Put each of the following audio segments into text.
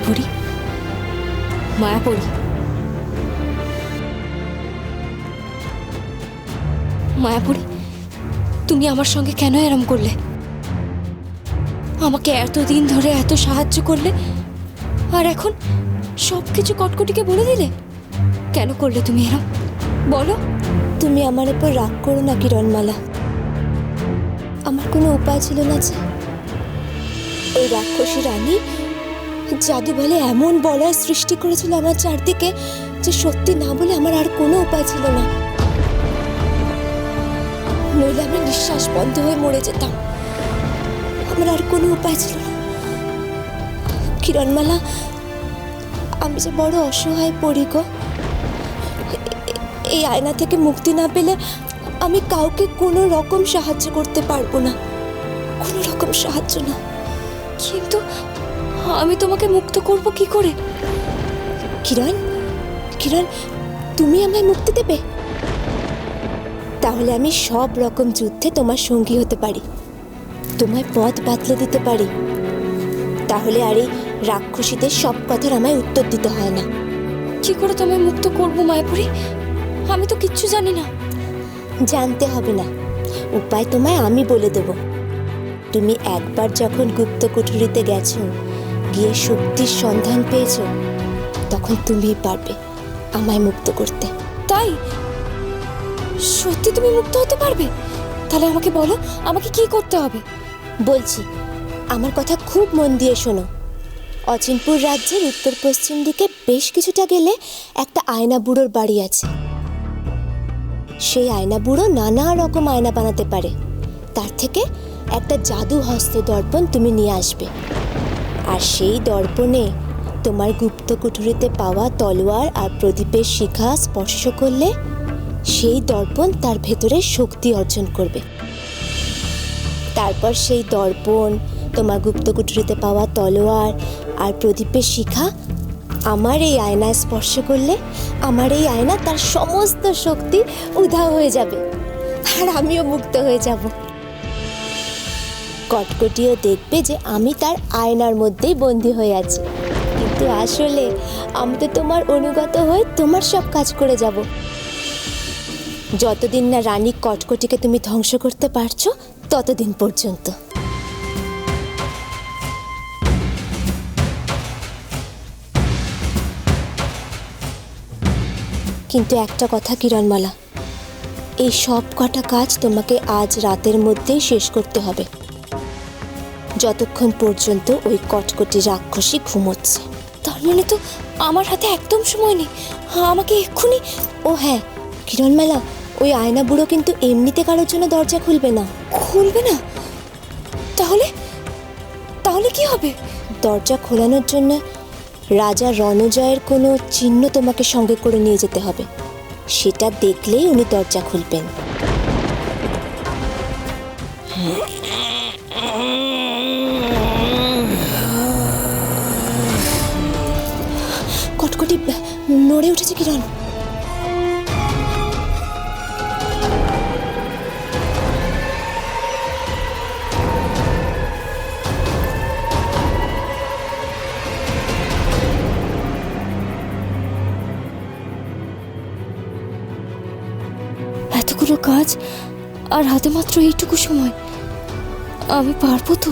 মায়াপুরী, মায়াপুরী, মায়াপুরী, তুমি আমার সঙ্গে কেন এরম করলে? আমাকে এতদিন ধরে এত সাহায্য করলে, আর এখন সবকিছু কটকটিকে বলে দিলে। কেন করলে তুমি এরম? বলো। তুমি আমার উপর রাগ করো না কিরণমালা। আমার কোনো উপায় ছিল না যে ওই রাক্ষসী রানী জাদু বলে এমন বলয় সৃষ্টি করেছিল আমার চারদিকে যে সত্যি না বলে আমার আর কোনো উপায় ছিল না। নইলে আমার নিঃশ্বাস বন্ধ হয়ে মরে যেতাম। আমার আর কোনো উপায় ছিল না। কিরণমালা, আমি যে বড় অসহায় পড়ি গো। এই আয়না থেকে মুক্তি না পেলে আমি কাউকে কোনো রকম সাহায্য করতে পারবো না, কোনো রকম সাহায্য না। কিন্তু আমি তোমাকে মুক্ত করব কি করে? কিরণ, কিরণ, তুমি আমায় মুক্তি দেবে? তাহলে আমি সব রকম যুদ্ধে তোমার সঙ্গী হতে পারি, তোমায় পথ বাতলে দিতে পারি। তাহলে আর এই রাক্ষসীদের সব কথার আমায় উত্তর দিতে হয় না। কি করে তোমায় মুক্ত করব মায়াপুরী? আমি তো কিচ্ছু জানি না। জানতে হবে না, উপায় তোমায় আমি বলে দেব। তুমি একবার যখন গুপ্ত কুঠুরিতে গেছো, গিয়ে শক্তির সন্ধান পেয়েছো, তখন তুমিই পারবে আমায় মুক্ত করতে। তাই? সত্যি তুমি মুক্ত হতে পারবে? তাহলে আমাকে বলো, আমাকে কি করতে হবে? বলছি, আমার কথা খুব মন দিয়ে শোনো। অচিনপুর রাজ্যের উত্তর পশ্চিম দিকে বেশ কিছুটা গেলে একটা আয়না বুড়োর বাড়ি আছে। সেই আয়না বুড়ো নানা রকম আয়না বানাতে পারে। তার থেকে একটা জাদু হস্ত দর্পণ তুমি নিয়ে আসবে, আর সেই দর্পণে তোমার গুপ্ত কুঠুরিতে পাওয়া তলোয়ার আর প্রদীপের শিখা স্পর্শ করলে সেই দর্পণ তার ভেতরে শক্তি অর্জন করবে। তারপর সেই দর্পণ, তোমার গুপ্ত কুঠুরিতে পাওয়া তলোয়ার আর প্রদীপের শিখা আমার এই আয়নায় স্পর্শ করলে আমার এই আয়না তার সমস্ত শক্তি উধাও হয়ে যাবে, আর আমিও মুক্ত হয়ে যাব। কটকটিও দেখবে যে আমি তার আয়নার মধ্যেই বন্দী হয়ে আছি, কিন্তু আসলে আমি তো তোমার অনুগত হয়ে তোমার সব কাজ করে যাব। যতদিন না রানী কটকটিকে তুমি ধ্বংস করতে পারছো, ততদিন পর্যন্ত। কিন্তু একটা কথা কিরণমালা, এই সব কটা কাজ তোমাকে আজ রাতের মধ্যেই শেষ করতে হবে, যতক্ষণ পর্যন্ত ওই কটকটি রাক্ষসী ঘুমোচ্ছে। তার মানে তো আমার হাতে একদম সময় নেই, আমাকে এক্ষুনি। ও হ্যাঁ কিরণমালা, ওই আয়না বুড়ো কিন্তু এমনিতে কারোর জন্য দরজা খুলবে না। খুলবে না? তাহলে তাহলে কি হবে? দরজা খোলানোর জন্য রাজা রণজয়ের কোনো চিহ্ন তোমাকে সঙ্গে করে নিয়ে যেতে হবে। সেটা দেখলেই উনি দরজা খুলবেন। কটকটি নড়ে উঠেছে কিরণ। এতগুলো কাজ আর হাতে মাত্র এইটুকু সময়, আমি পারবো তো?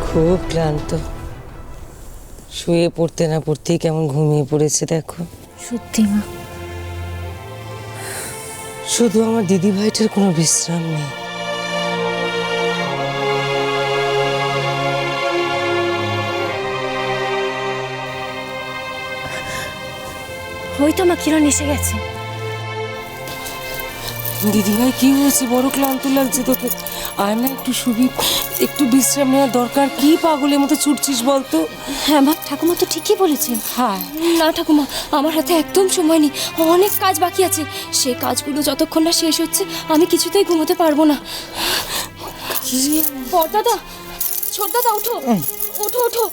খুব ক্লান্ত, শুয়ে পড়তে না পড়তেই কেমন ঘুমিয়ে পড়েছে দেখো। সত্যি মা, শুধু আমার দিদি ভাইটার কোনো বিশ্রাম নেই। ওই তো মা, কিরণ এসে গেছে। দিদিভাই কি হয়েছে? বড় ক্লান্ত লাগছে তোকে। আর না একটু শুবি, একটু বিশ্রাম নেওয়ার দরকার। কি পাগলের মতো ছুটছিস বলতো? হ্যাঁ মা, ঠাকুমা তো ঠিকই বলেছেন। হ্যাঁ না ঠাকুমা, আমার হাতে একদম সময় নেই, অনেক কাজ বাকি আছে। সেই কাজগুলো যতক্ষণ না শেষ হচ্ছে আমি কিছুতেই ঘুমোতে পারবো না। দাদা, ছোট দাদা, ওঠো ওঠো ওঠো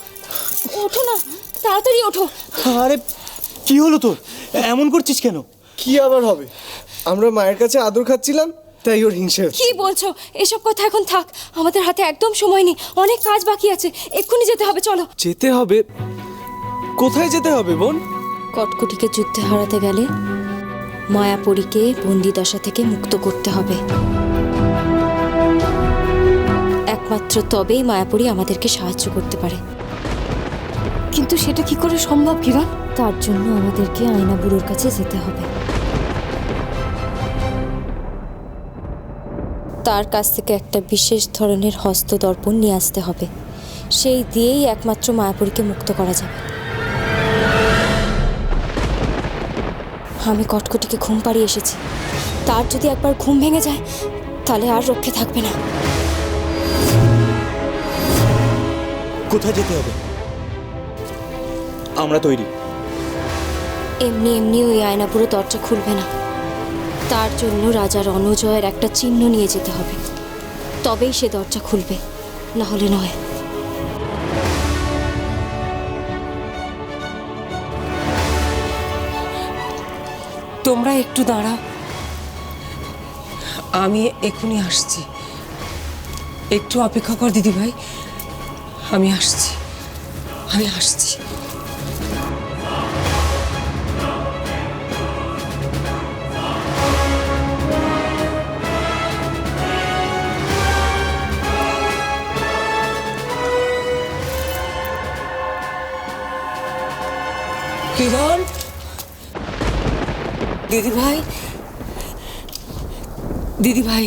ওঠো না, তাড়াতাড়ি ওঠো। আরে কি হলো তোর? এমন করছিস কেন? কি আবার হবে? আমরা মায়ের কাছে আদর খাচ্ছিলাম, তাই ওর হিংসে হচ্ছে। কি বলছো? এসব কথা এখন থাক, আমাদের হাতে একদম সময় নেই, অনেক কাজ বাকি আছে, এক্ষুনি যেতে হবে, চলো। যেতে হবে? কোথায় যেতে হবে বোন? কটকটিকে যুদ্ধে হারাতে গেলে মায়াপরীকে বন্দি দশা থেকে মুক্ত করতে হবে। একমাত্র তবেই মায়াপরী আমাদেরকে সাহায্য করতে পারে। কিন্তু সেটা কি করে সম্ভব কিরণ? তার জন্য আমাদেরকে আয়না বুড়োর কাছে যেতে হবে। তার কাছ থেকে একটা বিশেষ ধরনের হস্তদর্পণ নিয়ে আসতে হবে, সেই দিয়েই একমাত্র মায়াপরীকে মুক্ত করা যাবে। আমি কটকটিকে ঘুম পাড়িয়ে এসেছি, তার যদি একবার ঘুম ভেঙে যায় তাহলে আর রক্ষে থাকবে না। কোথায় যেতে হবে? আমরা তৈরি। এমনি এমনি ওই আয়না পুরো দরজা খুলবে না, তার জন্য রাজা রণজয়ের একটা চিহ্ন নিয়ে যেতে হবে, তবেই সে দরজা খুলবে, না হলে নয়। তোমরা একটু দাঁড়াও, আমি এক্ষুনি আসছি। একটু অপেক্ষা কর দিদি ভাই, আমি আসছি, আমি আসছি। কিরণ, দিদি ভাই, দিদি ভাই,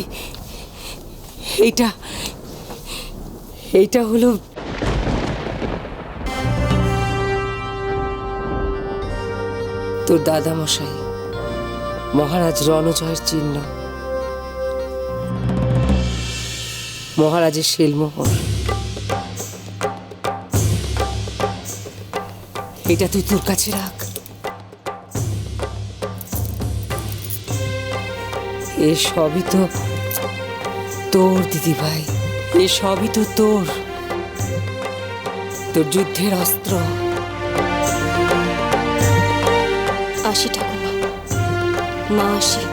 এইটা এইটা হলো তোর দাদা মশাই মহারাজ রণজয়ের চিহ্ন, মহারাজের শিলমোহর। এটা তুই তোর কাছে রাখ। এ সবই তো তোর দিদি ভাই, এ সবই তো তোর, তোর যুদ্ধের অস্ত্র। আসি ঠাকুমা, মা আসি।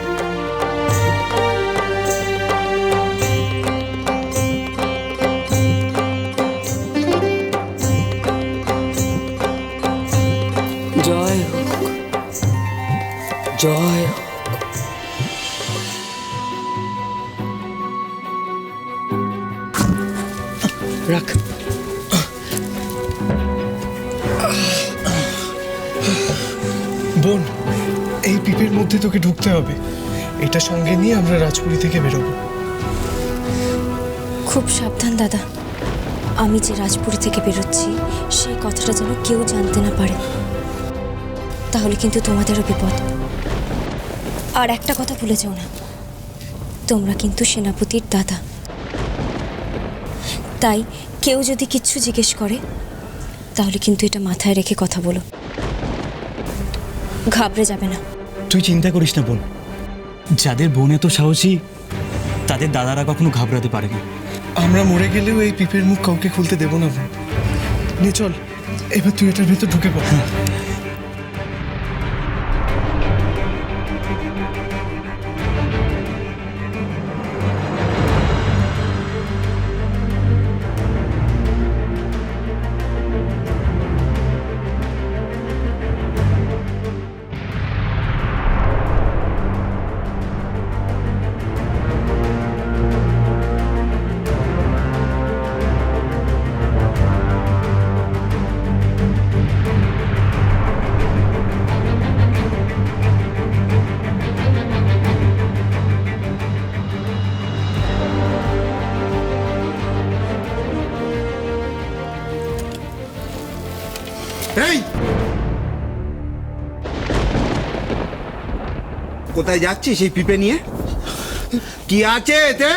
জয় হোক, জয় হোক। রাখ। বোন, এই পিপের মধ্যে তোকে ঢুকতে হবে। এটা সঙ্গে নিয়ে আমরা রাজপুরী থেকে বেরোবো। খুব সাবধান দাদা, আমি যে রাজপুরী থেকে বেরোচ্ছি সেই কথাটা যেন কেউ জানতে না পারে, তাহলে কিন্তু তোমাদেরও বিপদ। আর একটা কথা ভুলে যাও না, তোমরা কিন্তু সেনাপতির দাদা, তাই কেউ যদি কিচ্ছু জিজ্ঞেস করে তাহলে কিন্তু এটা মাথায় রেখে কথা বলো, ঘাবড়ে যাবে না। তুই চিন্তা করিস না বোন, যাদের বোন এত সাহসী তাদের দাদারা কখনো ঘাবড়াতে পারেনি। আমরা মরে গেলেও এই পিপের মুখ কাউকে খুলতে দেবো না বোন। নে চল, এবার তুই এটার ভেতর ঢুকে পড়। এই কোথায় যাচ্ছিস এই পিপে নিয়ে? কি আছে এতে?